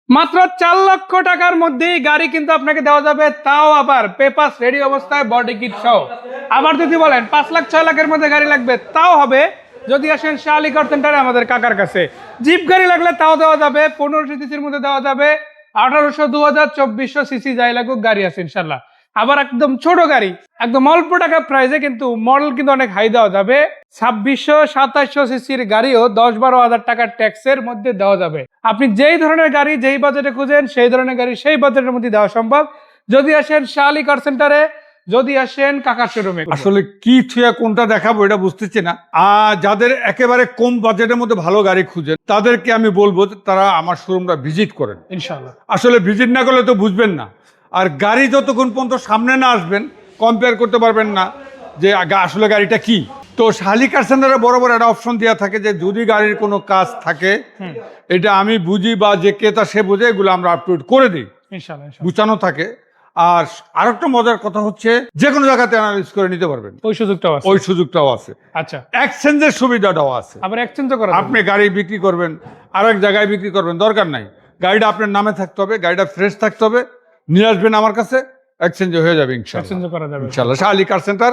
মাত্র 4 লক্ষ টাকার মধ্যেই গাড়ি কিন্তু আপনাকে দেওয়া যাবে, তাও আবার পেপারস রেডি অবস্থায়, বডি কিট সহ। আবার যদি বলেন 5 লাখ 6 লাখের মধ্যে গাড়ি লাগবে, তাও হবে যদি আসেন শালি কার সেন্টারে আমাদের কাকার কাছে। জিপ গাড়ি লাগলে তাও দেওয়া যাবে, 1500 সিসির মধ্যে দেওয়া যাবে, 1800, 2000, 2400 সিসি যাই লাগুক গাড়ি আছে ইনশাল্লাহ। আবার একদম ছোট গাড়ি, একদম অল্প টাকা প্রাইসে, কিন্তু মডেল কিন্তু অনেক হাই দেওয়া যাবে। 2600, 2700 সিসির গাড়িও 10-12 হাজার টাকার ট্যাক্সের মধ্যে দেওয়া যাবে। আপনি যেই ধরনের গাড়ি যেই বাজেটে খুঁজেন সেই ধরনের গাড়ি সেই বাজেটের মধ্যে দেওয়া সম্ভব যদি আসেন শালি কার সেন্টারে, যদি আসেন কাকার শোরুমে। আসলে কি ছুঁয়া কোনটা দেখাবো এটা বুঝতেছি না। যাদের একেবারে কম বাজেটের মধ্যে ভালো গাড়ি খুঁজেন তাদেরকে আমি বলবো তারা আমার শোরুমটা ভিজিট করেন ইনশাআল্লাহ। আসলে ভিজিট না করলে তো বুঝবেন না, আর গাড়ি যতক্ষণ পর্যন্ত সামনে না আসবেন কম্পেয়ার করতে পারবেন না যে আসলে গাড়িটা কি। তো শালি কার সেন্টারে বরাবর একটা অপশন দেওয়া থাকে যে যদি গাড়ির কোনো কাজ থাকে এটা আমি বুঝি বা যে ক্রেতা সে বোঝে, এগুলো আমরা আপলোড করে দিই, ইনশাআল্লাহ গুছানো থাকে। আর আরেকটা মজার কথা হচ্ছে যে কোনো জায়গাতে অ্যানালাইজ করে নিতে পারবেন, ওই সুযোগটাও আছে। ওই সুযোগটাও আছে। আচ্ছা, এক্সচেঞ্জের সুবিধাটাও আছে। আবার এক্সচেঞ্জও করা যাবে। আপনি গাড়ি বিক্রি করবেন আরেক জায়গায় বিক্রি করবেন, দরকার নাই, গাড়িটা আপনার নামে থাকতে হবে, গাড়িটা ফ্রেশ থাকতে হবে, নিয়ে আসবেন আমার কাছে, এক্সচেঞ্জ হয়ে যাবে ইনশাআল্লাহ। এক্সচেঞ্জও করা যাবে ইনশাআল্লাহ শালি কার সেন্টার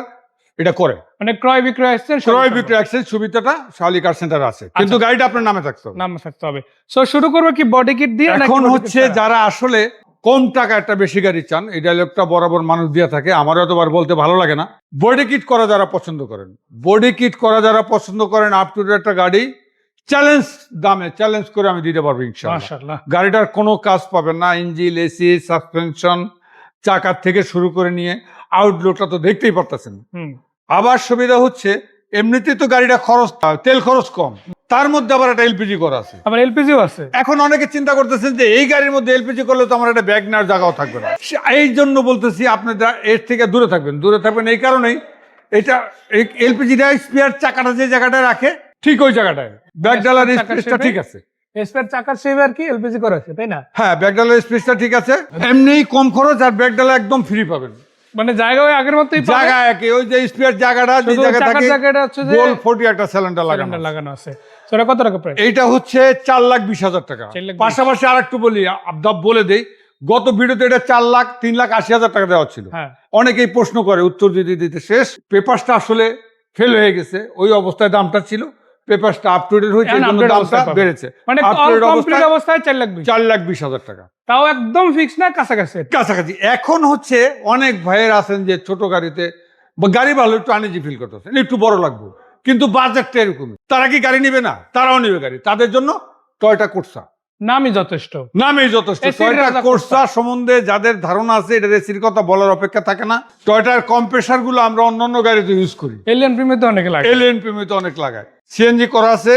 এটা করে। মানে ক্রয় বিক্রয় এক্সচেঞ্জ, ক্রয় বিক্রয় এক্সচেঞ্জ সুবিধাটা শালি কার সেন্টার আছে, কিন্তু গাড়িটা আপনার নামে থাকতে হবে, নাম থাকতে হবে। সো শুরু করবো কি বডি কিট দিয়ে? এখন হচ্ছে যারা আসলে কম টাকা একটা বেশি গাড়ি চান, এই ডায়লগটা বরাবর মানুষ দিয়ে থাকে, আমারও এতবার বলতে ভালো লাগে না। বডি কিট করা যারা পছন্দ করেন, বডি কিট করা যারা পছন্দ করেন, আপ টু ডেট একটা গাড়ি চ্যালেঞ্জ দামে চ্যালেঞ্জ করে আমি দিতে পারবো ইনশাআল্লাহ। মাশাআল্লাহ। গাড়িটার কোনো কাজ পাবেন না, ইঞ্জিন, এসি, সাসপেনশন, চাকার থেকে শুরু করে নিয়ে আউটলুকটা তো দেখতেই পারতেছেন। আবার সুবিধা হচ্ছে এমনিতেই তো গাড়িটা খরচ, তেল খরচ কম, তার মধ্যে আবার একটা এলপিজি করা আছে। আবার এলপিজিও আছে। এখন অনেকে চিন্তা করতেছেন যে এই গাড়ির মধ্যে এলপিজি করলে তো আমার একটা ব্যাগ নেওয়ার জায়গাও থাকবে না, এই জন্য বলতেছি আপনারা এর থেকে দূরে থাকবেন। দূরে থাকবেন এই কারণেই, এটা এলপিজিটা স্পেয়ার চাকাটা যে জায়গাটায় রাখে ঠিক ওই জায়গাটায় ব্যাগ ডালার স্পেসটা ঠিক আছে, স্পেয়ার চাকার সেভ আর কি এলপিজি করা আছে, তাই না? হ্যাঁ, ব্যাগ ডালার স্পেসটা ঠিক আছে, এমনিই কম খরচ, আর ব্যাগ ডালা একদম ফ্রি পাবেন। মানে জায়গা ওই আগের মতোই পাবে, জায়গা একই, ওই যে স্পেয়ার জায়গাটা যে জায়গা থাকে জায়গাটা হচ্ছে যে গোল 40 একটা সিলিন্ডার লাগানো আছে। সেটা কত টাকা প্রাইস? এইটা হচ্ছে 4,20,000 টাকা। 4,20,000 পাশাপাশি আরেকটু বলি, আবদাব বলে দেই, গত ভিডিওতে এটা 4,03,80,000 টাকা দেওয়া ছিল। হ্যাঁ, অনেকেই প্রশ্ন করে, উত্তর দিতে দিতে শেষ। পেপারসটা আসলে ফেল হয়ে গেছে, ওই অবস্থায় দামটা ছিল, পেপারসটা আপ টু ডেট হয়েছে, এই জন্য দামটা বেড়েছে। মানে কমপ্লিট অবস্থায় 4,20,000 টাকা, তাও একদম ফিক্স না, কাছাকাছি কাছাকাছি। এখন হচ্ছে অনেক ভাইয়ের আছেন যে ছোট গাড়িতে বা গাড়ি ভালো একটু আনইজি ফিল করতেছেন, একটু বড় লাগবে, কিন্তু বাজেটটা এরকমই, তারা কি গাড়ি নিবে না? তারাও নিবে গাড়ি, তাদের জন্য টয়োটা কোর্সা নামই যথেষ্ট। নামেই যথেষ্ট। টয়োটা কোর্সা সম্বন্ধে যাদের ধারণা আছে, এটা এসির কথা বলার অপেক্ষা থাকে না। টয়োটার কম্প্রেসার গুলো আমরা অন্যান্য গাড়িতে ইউজ করি, এলিয়ন প্রিমিয়াতে অনেক লাগে, এলিয়ন প্রিমিয়াতে অনেক লাগায়। সিএনজি করা আছে,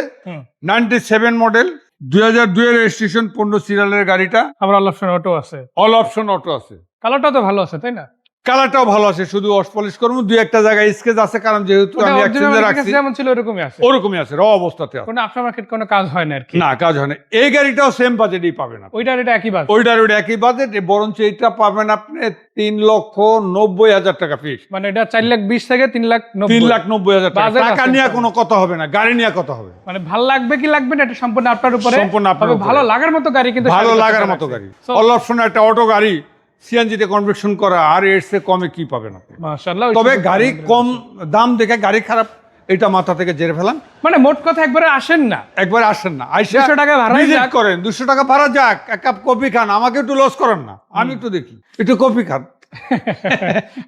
97 মডেল, 2002 এর রেজিস্ট্রেশন, 15 সিরিয়ালের গাড়িটা। আবার অল অপশন অটো আছে, অল অপশন অটো আছে। কালারটা তো ভালো আছে, তাই না? কালারটাও ভালো আছে, শুধু ওয়াশ পলিশ করবো, দুই একটা জায়গায় স্কেচ আছে, কারণ যেহেতু আমি এক্সচেঞ্জে রাখছি, যেমন ছিল ওরকমই আছে, ওরকমই আছে, র অবস্থাতে আছে, কোনো আফটার মার্কেট কোনো কাজ হয় না আর কি। না, কাজ হয় না। এই গাড়িটাও সেম বাজেটই পাবেন আপনি, ওইটার এটা একই বাজেট, ওইটার ওইটা একই বাজেট, বরঞ্চ এইটা পাবেন আপনি 3,90,000 টাকা ফিক্স। মানে এটা 4,20,000 থেকে 3,90,000, 3,90,000 টাকা নিয়ে কোনো কথা হবে না, গাড়ি নিয়ে কথা হবে। মানে ভালো লাগবে কি লাগবে না এটা সম্পূর্ণ আপনার উপরে, সম্পূর্ণ আপনার উপরে। ভালো লাগার মতো গাড়ি, কিন্তু ভালো লাগার মতো গাড়ি, অল অপশন একটা অটো গাড়ি, সিএনজিতে কনভার্সন করা, আর এর চেয়ে কমে কি পাবেন আপনি? মাশাআল্লাহ। তবে গাড়ি কম দাম দেখে গাড়ি খারাপ এটা মাথা থেকে জেরে ফেলান। মানে মোট কথা একবারে আসেন না, একবার আসেন না, 200 টাকা ভাড়া করেন, 200 টাকা ভাড়া যাক, এক কাপ কফি খান, আমাকে একটু লস করেন না, আমি একটু দেখি, একটু কফি খান,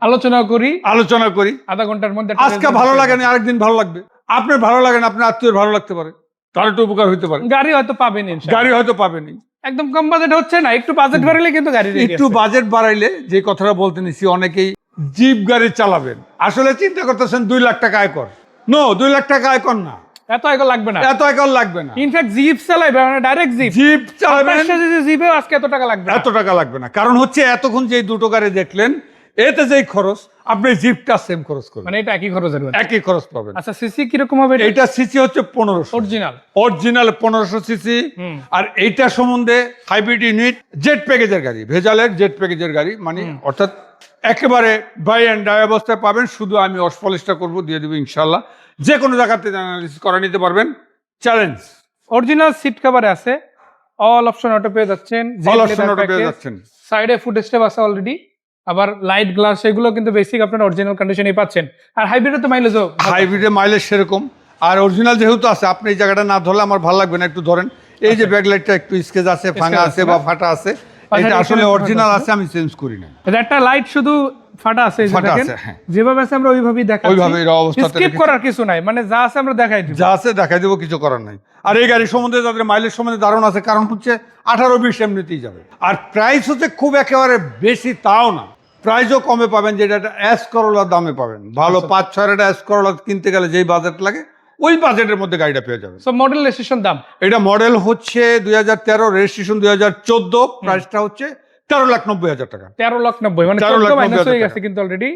আলোচনা করি আধা ঘন্টার মধ্যে। আজকে ভালো লাগে না, আরেকদিন ভালো লাগবে, আপনার ভালো লাগে না, আপনার আত্মীয়ের ভালো লাগতে পারে, তার একটু উপকার হইতে পারে, গাড়ি হয়তো পাবেন, গাড়ি হয়তো পাবেনই। একদম কম বাজেট হচ্ছে না, একটু বাজেট বাড়াইলে কিন্তু গাড়ি রেডি আছে। একটু বাজেট বাড়াইলে, যে কথাটা বলতে নিছি, অনেকেই জিপ গাড়ি চালাবেন, আসলে চিন্তা করতেছেন 2 লাখ টাকা আয় কর, 2 লাখ টাকা আয় কর না, এত আয়কর লাগবে না, এত আয়কর লাগবে না। ইনফ্যাক্ট জিপ চালাইবে, মানে ডাইরেক্ট জিপ চালাবেন, জিপেও আজকে এত টাকা লাগবে, এত টাকা লাগবে না। কারণ হচ্ছে এতক্ষণ যে দুটো গাড়ি দেখলেন, এতে যেই খরচ, আপনি জিপটা সেম খরচ করবেন, মানে এটা একই খরচের, একই খরচ পাবেন। আচ্ছা, সিসি কিরকম হবে? এটা সিসি হচ্ছে 1500, অরিজিনাল 1500 সিসি। আর এইটা সম্বন্ধে হাইব্রিড ইউনিট, জেট প্যাকেজের গাড়ি, ভেজালের জেট প্যাকেজের গাড়ি, মানে অর্থাৎ একেবারে বাই অ্যান্ড ডাই অবস্থায় পাবেন। শুধু আমি ওয়াশ পলিশটা করবো, দিয়ে দেবো ইনশাল্লাহ। যে কোনো জায়গাতে অ্যানালিসিস করা নিতে পারবেন, চ্যালেঞ্জ। অরিজিনাল সিট কভারে আছে, অল অপশন অটো পেয়ে যাচ্ছেন, অল অপশন অটো পেয়ে যাচ্ছেন। সাইডে ফুড স্টেপ আছে অলরেডি, আবার লাইট গ্লাস এগুলো কিন্তু বেসিক আপনার অরিজিনাল কন্ডিশনেই পাচ্ছেন। আর হাইব্রিডে তো মাইলেজও হাইব্রিডে মাইলেজ সেরকম, আর অরিজিনাল যেহেতু আছে, আপনি এই জায়গাটা না ধরলে আমার ভালো লাগবে না, একটু ধরেন। এই যে ব্যাকলাইটটা একটু স্কেচ আছে, ভাঙা আছে বা ফাটা আছে, এটা আসলে অরিজিনাল আছে, আমি চেঞ্জ করি না। একটা লাইট শুধু ফাটা আছে, এই যে ফাটা দেখেন আছে, হ্যাঁ। যেভাবে আছে আমরা ওইভাবেই দেখাচ্ছি, ওইভাবে এর অবস্থাতে স্কিপ রেখেছি। করার কিছু নাই, মানে যা আছে আমরা দেখাই দিব। যা আছে দেখাই দেবো, কিছু করার নাই। আর এই গাড়ির সম্বন্ধে যাদের মাইলেজ সম্বন্ধে ধারণা আছে, কারণ হচ্ছে 18-20 এমনিতেই যাবে। আর প্রাইস হচ্ছে খুব একেবারে বেশি তাও না, প্রাইসও কমে পাবেন, যেটা একটা এস করোলার দামে পাবেন। ভালো 5-6 একটা এস করোলা কিনতে গেলে যেই বাজেট লাগে, ওই বাজেটের মধ্যে গাড়িটা পেয়ে যাবে। সো মডেল রেজিস্ট্রেশন দাম, এটা মডেল হচ্ছে 2013, রেজিস্ট্রেশন 2014, প্রাইসটা হচ্ছে 13,90,000 টাকা। 13,90,000, মানে 13,90,000 মাইনাস হয়ে টাকা। গেছে কিন্তু অলরেডি।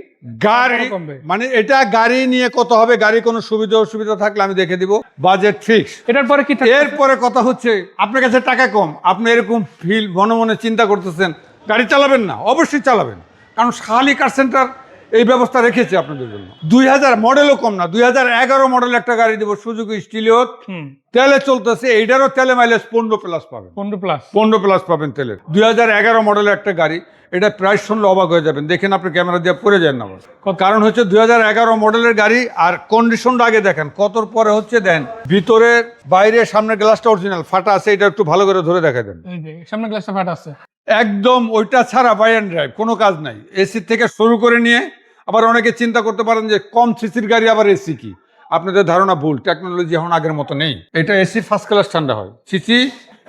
গাড়ি কমবে। মানে এটা গাড়ি নিয়ে কত হবে, গাড়ি কোনো সুবিধা অসুবিধা থাকলে আমি দেখে দিব, বাজেট ফিক্স। এটার পরে কি থাকবে? এরপরে কথা হচ্ছে, আপনার কাছে টাকা কম, আপনি এরকম ফিল মনে মনে চিন্তা করতেছেন, গাড়ি চালাবেন না, অবশ্যই চালাবেন, কারণ শাহালি কার সেন্টার এই ব্যবস্থা রেখেছে আপনাদের জন্য। 2000 মডেলও কম না, 2011 মডেল একটা গাড়ি দিব, সুজুকি স্টিলিও, তেলে চলতেছে, এইটারও তেলে মাইলেজ 15+ পাবেন, 15+ পাবেন তেলের। 2011 মডেলের একটা গাড়ি, এটা প্রাইস শুনলে অবাক হয়ে যাবেন। দেখেন, আপনি ক্যামেরা দিয়ে পড়ে যান না, কারণ হচ্ছে 2011 মডেলের গাড়ি, আর কন্ডিশনটা আগে দেখেন কতর পরে হচ্ছে। দেন ভিতরে বাইরে সামনের গ্লাসটা অরিজিনাল, ফাটা আছে, এটা একটু ভালো করে ধরে দেখা দেন, সামনে গ্লাসটা ফাটা আছে একদম ওইটা ছাড়া বাই অ্যান্ড ড্রাইভ, কোনো কাজ নাই। এসি থেকে শুরু করে নিয়ে, আবার অনেকে চিন্তা করতে পারেন যে কম সিসির গাড়ি আবার এসি কি, আপনাদের ধারণা ভুল, টেকনোলজি এখন আগের মতো নেই। এটা এসি ফার্স্ট ক্লাস ঠান্ডা হয়, সিসি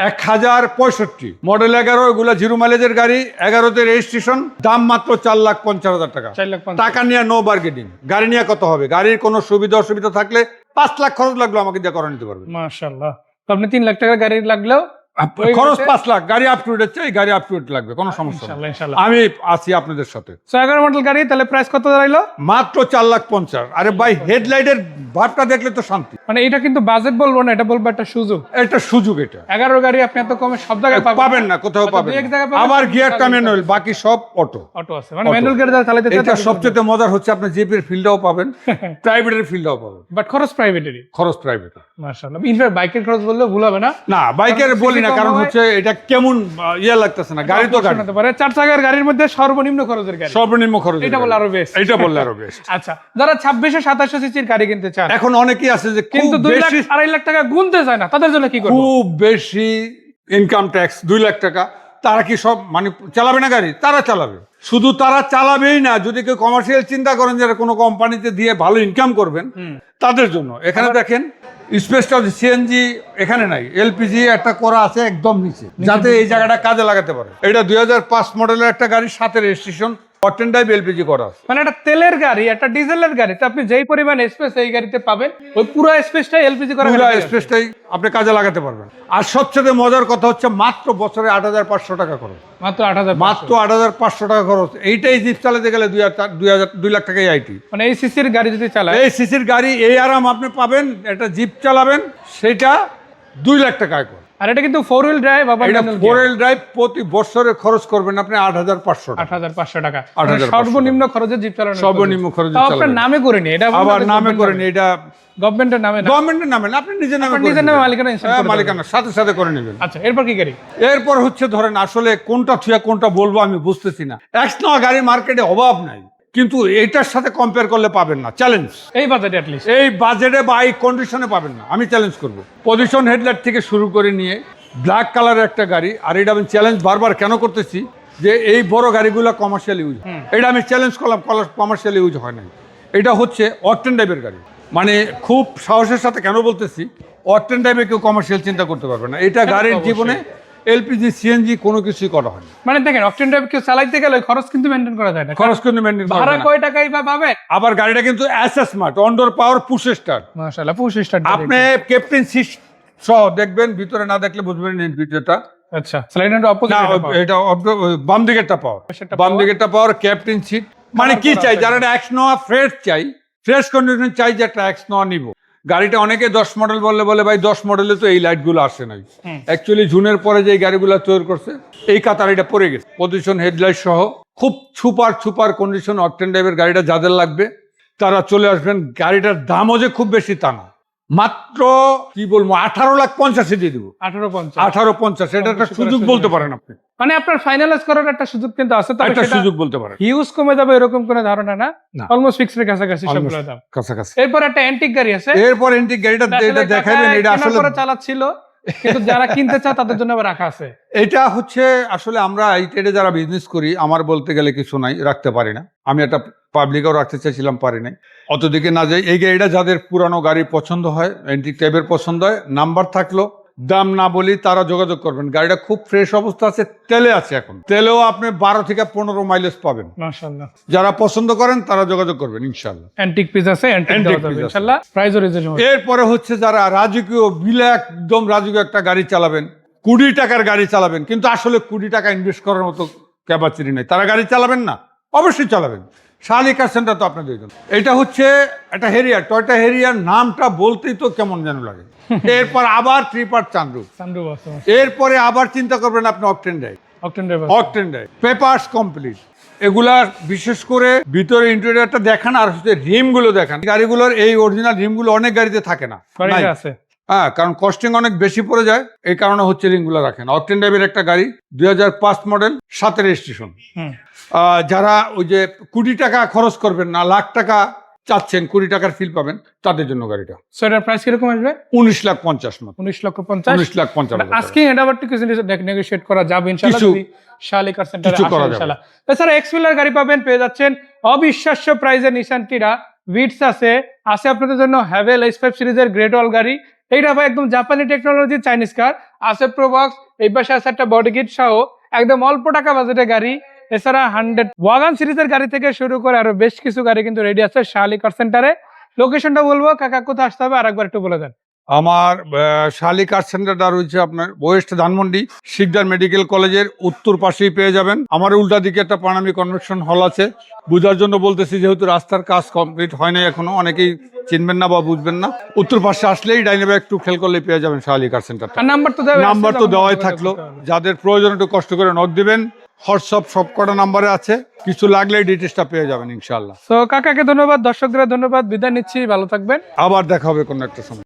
1065 মডেল 11, এগুলা জিরো মাইলেজের গাড়ি, 11তে রেজিস্ট্রেশন, দাম মাত্র 4,50,000 টাকা। 4,50,000 টাকা নিয়ে নো বার্গেনিং। গাড়ি নিয়ে কত হবে, গাড়ির কোনো সুবিধা অসুবিধা থাকলে 5 লাখ খরচ লাগলো আমাকে দিয়ে করে নিতে পারবে। মাশাআল্লাহ। তো আপনি 3 লাখ টাকা গাড়ি লাগলেও খরচ 5 লাখ, গাড়ি আপ টু ডেট চাই, গাড়ি আপ টু ডেট লাগবে, কোনো সমস্যা নেই, ইনশাআল্লাহ ইনশাআল্লাহ। আমি আছি আপনাদের সাথে। 11 মডেল গাড়ি, তাহলে প্রাইস কত দাঁড়াইলো? মাত্র 4,50,000। আরে ভাই, হেডলাইটের ভাবটা দেখলে তো শান্তি। মানে এটা কিন্তু বাজেট বলবো না, এটা বলবো একটা সুযোগ। একটা সুযোগ এটা। 11 গাড়ি আপনি এত কমে সব জায়গায় পাবেন না, কোথাও পাবেন দুই এক না। জায়গায় পাবেন, আবার গিয়ারটা ম্যানুয়াল, বাকি সব অটো। অটো আছে, মানে ম্যানুয়াল গাড়ি যারা চালাতে এটা সবচেয়ে মজার হচ্ছে, আপনি জিপের ফিল্ডটাও পাবেন, প্রাইভেটের ফিল্ডটাও পাবেন, বাট খরচ প্রাইভেটেরই। খরচ প্রাইভেট। মাশাআল্লাহ। ইনফ্যাক্ট বাইকের খরচ বললেও ভুল হবে না। না, বাইকের বলি না, কারণ হচ্ছে এটা কেমন ইয়ে লাগতেছে না, গাড়ি তো গাড়ি। শোনাতে পারে 4 চাকার গাড়ির মধ্যে সর্বনিম্ন খরচের গাড়ি, সর্বনিম্ন খরচ, এটা বললে আরো বেস্ট। এটা বললে আরো বেস্ট। আচ্ছা, যারা 2600-2700 সিসির গাড়ি কিনতে চান, এখন অনেকেই আছে যে কিন্তু 2 লাখ 2.5 লাখ টাকা গুনতে চায় না, তাদের জন্য কি করব? খুব বেশি ইনকাম ট্যাক্স 2 লাখ টাকা, তারা কি সব মানে চালাবে না গাড়ি? তারা চালাবে, শুধু তারা চালাবেই না, যদি কেউ কমার্শিয়াল চিন্তা করেন যারা কোনো কোম্পানিতে দিয়ে ভালো ইনকাম করবেন, তাদের জন্য এখানে দেখেন স্পেসটা, সিএনজি এখানে নাই, এলপিজি একটা করা আছে একদম নিচে, যাতে এই জায়গাটা কাজে লাগাতে পারে। এটা 2005 মডেলের একটা গাড়ি, 7 রেজিস্ট্রেশন, হট ড্রাইভ এলপিজি করা আছে। মানে একটা তেলের গাড়ি, একটা ডিজেলের গাড়িতে আপনি যেই পরিমাণ স্পেস এই গাড়িতে পাবেন, ওই পুরো স্পেসটাই এলপিজি করা পুরো স্পেসটাই আপনি কাজে লাগাতে পারবেন। আর সবচেয়ে মজার কথা হচ্ছে, মাত্র বছরে 8,500 টাকা খরচ, মাত্র 8,000, মাত্র 8,500 টাকা খরচ। এইটাই জিপ চালাতে গেলে 2 লাখ টাকাই আইটি। মানে এই সিসির গাড়ি যদি চালায়, এই সিসির গাড়ি এই আরাম আপনি পাবেন, একটা জিপ চালাবেন সেটা 2 লাখ টাকায় করে। আর এটা কিন্তু 4 হুইল ড্রাইভ, আবার এটা 4 হুইল ড্রাইভ, প্রতি বছরে খরচ করবেন আপনি 8,500 টাকা। 8,500 টাকা, 8,500 সর্বনিম্ন খরচে জিপ চালানো, সর্বনিম্ন খরচে আপনার চালাবেন। নামে করে নি, এটা আবার নামে করে নি, এটা গভর্নমেন্টের নামে না, গভর্নমেন্টের নামে না, আপনি নিজের নামে করে নিজের নামে নেবেন। মালিকানা ইনস্টল করে মালিকানা সাথে সাথে করে নেবেন। আচ্ছা, এরপর কি গাড়ি? এরপর হচ্ছে ধরেন, আসলে কোনটা থুয়া কোনটা বলবো আমি বুঝতেছি না। এক্সট্রা গাড়ি মার্কেটে অভাব নাই, কিন্তু এটার সাথে কম্পেয়ার করলে পাবেন না, চ্যালেঞ্জ। এই বাজেটে অ্যাট লিস্ট, এই বাজেটে বা এই কন্ডিশনে পাবেন না, আমি চ্যালেঞ্জ করব। পজিশন হেডলাইট থেকে শুরু করে নিয়ে ব্ল্যাক কালারের একটা গাড়ি, আর এটা আমি চ্যালেঞ্জ বারবার কেন করতেছি, যে এই বড় গাড়িগুলো কমার্শিয়াল ইউজ, এটা আমি চ্যালেঞ্জ করলাম, কমার্শিয়াল ইউজ হয় নাই। এটা হচ্ছে অকটেন ড্রাইভের গাড়ি, মানে খুব সাহসের সাথে কেন বলতেছি, অকটেন ড্রাইভে কেউ কমার্শিয়াল চিন্তা করতে পারবে না। এটা গাড়ির জীবনে এলপিজি সিএনজি কোনো কিছুই করা হয় না। মানে দেখেন, অকটেন ড্রাইভ কেউ চালাইতে গেলে খরচ কিন্তু মেইনটেইন করা যায় না, খরচ কিন্তু মেনটেন করা ভাড়া যায় না। কয় টাকাই বা পাবে। আবার গাড়িটা কিন্তু অ্যাসেস স্মার্ট, অনডোর পাওয়ার, পুশ স্টার্ট। মাশাআল্লাহ, পুশ স্টার্ট। আপনি ক্যাপ্টেন সিট সহ দেখবেন, ভিতরে না দেখলে বুঝবেন না ভিতরটা। আচ্ছা, স্লাইডারটা অপোজিট, না, এটা বাম দিকেরটা পাওয়ার, বাম দিকেরটা পাওয়ার ক্যাপ্টেন সিট। মানে কি চাই, যারা এক্স নোয়া ফ্রেশ চাই, ফ্রেশ কন্ডিশন চাই, যে একটা এক্স নোয়া নিব। গাড়িটা অনেকে 10 মডেল বলে ভাই 10 মডেলে তো এই লাইটগুলো আসে নাই। অ্যাকচুয়ালি জুনের পরে যে গাড়িগুলো তৈরি করছে, এই কাতার এটা পড়ে গেছে। পজিশন হেডলাইট সহ খুব সুপার কন্ডিশন অকটেন ড্রাইভের গাড়িটা যাদের লাগবে, তারা চলে আসবেন। গাড়িটার দামও যে খুব বেশি তা না, মাত্র কি বলবো 18,50,000 দিয়ে দিব। 1850 18,50,000 এটা একটা সুযোগ বলতে পারেন আপনি, মানে আপনার ফাইনালাইজ করার একটা সুযোগ কিন্তু আছে, তবে একটা সেটা সুযোগ বলতে পারেন হিউজ কমে যাবে এরকম কোনো ধারণা না, না। অলমোস্ট ফিক্সড কাছাকাছি Almost সবগুলো দাম। কাছাকাছি। এরপর একটা অ্যান্টিক গাড়ি আছে, এরপর এন্টিক গাড়িটা আসলে এটা দেখাবেন, কাকা এটা কেনার আসলে পরে চালাচ্ছিল, কিন্তু যারা কিনতে চায় তাদের জন্য আবার রাখা আছে। এটা হচ্ছে আসলে আমরা এই ট্রেডে যারা বিজনেস করি, আমার বলতে গেলে কিছু নাই, রাখতে পারি না। আমি একটা পাবলিকও রাখতে চাইছিলাম, পারি নাই। অত দিকে না যাই। এই গাড়িটা যাদের পুরানো গাড়ি পছন্দ হয়, এন্টিক টাইপের পছন্দ হয়, নাম্বার থাকলো, দাম না বলি, তারা যোগাযোগ করবেন। গাড়িটা খুব ফ্রেশ অবস্থা আছে, তেলে আছে এখন। তেলেও আপনি 12 থেকে 15 মাইলেজ পাবেন। মাশাআল্লাহ, যারা পছন্দ করেন তারা যোগাযোগ করবেন ইনশাআল্লাহ। অ্যান্টিক পিস আছে, অ্যান্টিক Antique দেওয়া যাবে piece আছে। ইনশাআল্লাহ, প্রাইসও রিজনেবল। এরপরে হচ্ছে যারা রাজকীয় বিলে একদম রাজকীয় একটা গাড়ি চালাবেন, 20 টাকার গাড়ি চালাবেন, কিন্তু আসলে 20 টাকা ইনভেস্ট করার মতো ক্যাপাসিটি নেই, তারা গাড়ি চালাবেন না? অবশ্যই চালাবেন। শালি কার সেন্টার তো আপনাদের জন্য। এটা হচ্ছে একটা হেরিয়ার, টয়টা হেরিয়ার, নামটা বলতেই তো কেমন যেন লাগে। এরপর আবার 3 চান্দ্রু, সানরুফ আছে, এরপরে আবার চিন্তা করবেন আপনি octane drive. Octane drive octane drive, papers complete. এগুলার বিশেষ করে ভিতরে ইন্টেরিয়রটা দেখান, আর হচ্ছে রিমগুলো দেখান। গাড়িগুলোর এই অরিজিনাল রিমগুলো অনেক গাড়িতে থাকে না, নাই। আছে। হ্যাঁ, কারণ কস্টিং অনেক বেশি পড়ে যায়, এই কারণে হচ্ছে রিংগুলো রাখেন। অকটেন ড্রাইভের একটা গাড়ি, 2005 মডেল, 7 রেজিস্ট্রেশন। যারা ওই যে 20 টাকা খরচ করবেন না, লাখ টাকা চাচ্ছেন, 20 টাকার ফিল পাবেন, তাদের জন্য গাড়িটা। সো এটার প্রাইস কিরকম আসবে? 19,50,000 মতো। 19,50,000। 19,50,000 আজকে এটা আবার কিছু নেগোশিয়েট করা যাবে ইনশাআল্লাহ, কিছু- যদি শালি কার সেন্টারে কিছু করা আসেন যাবে। ইনশাআল্লাহ। এছাড়া এক্সপিলার গাড়ি পাবেন, পেয়ে যাচ্ছেন অবিশ্বাস্য প্রাইজে নিশান টিরা, ভিটস আছে আপনাদের জন্য হ্যাভেল S5 সিরিজের গ্রেট অল গাড়ি। এইটা ভাই একদম জাপানি টেকনোলজি, চাইনিজ কার আছে। প্রোবক্স, এই পাশে আছে একটা বডি কিট সহ একদম অল্প টাকা বাজেটের গাড়ি। এছাড়া 100 ওয়াগান সিরিজের গাড়ি থেকে শুরু করে আরো বেশ কিছু গাড়ি কিন্তু রেডি আছে শালি কার সেন্টারে। লোকেশনটা বলবো, কাকা কোথায় আসতে হবে আরেকবার একটু বলে দেন। আমার শালি কার সেন্টারটা রয়েছে আপনার ওয়েস্ট ধানমন্ডি, শিকদার মেডিকেল কলেজের উত্তর পাশেই পেয়ে যাবেন। আমার উল্টা দিকে একটা পানামি কনভেনশন হল আছে। বুঝার জন্য বলতেছি, যেহেতু রাস্তার কাজ কমপ্লিট হয় নাই এখনো, অনেকেই চিনবেন না বা বুঝবেন না। উত্তর পাশে আসলেই ডাইনে বাই একটু খেয়াল করলে পেয়ে যাবেন শালি কার সেন্টারটা। আর নাম্বার তো দেওয়া আছে, নাম্বার তো তখন দেওয়াই যোগাযোগ থাকলো, করতে হবে। যাদের প্রয়োজন একটু কষ্ট করে নক দিবেন। হোয়াটসঅ্যাপ সব কটা নাম্বারে আছে, কিছু লাগলে ডিটেলসটা পেয়ে যাবেন ইনশাআল্লাহ। তো কাকাকে ধন্যবাদ, দর্শকদের ধন্যবাদ, বিদায় নিচ্ছি, ভালো থাকবেন। আবার দেখা হবে কোনো একটা সময়।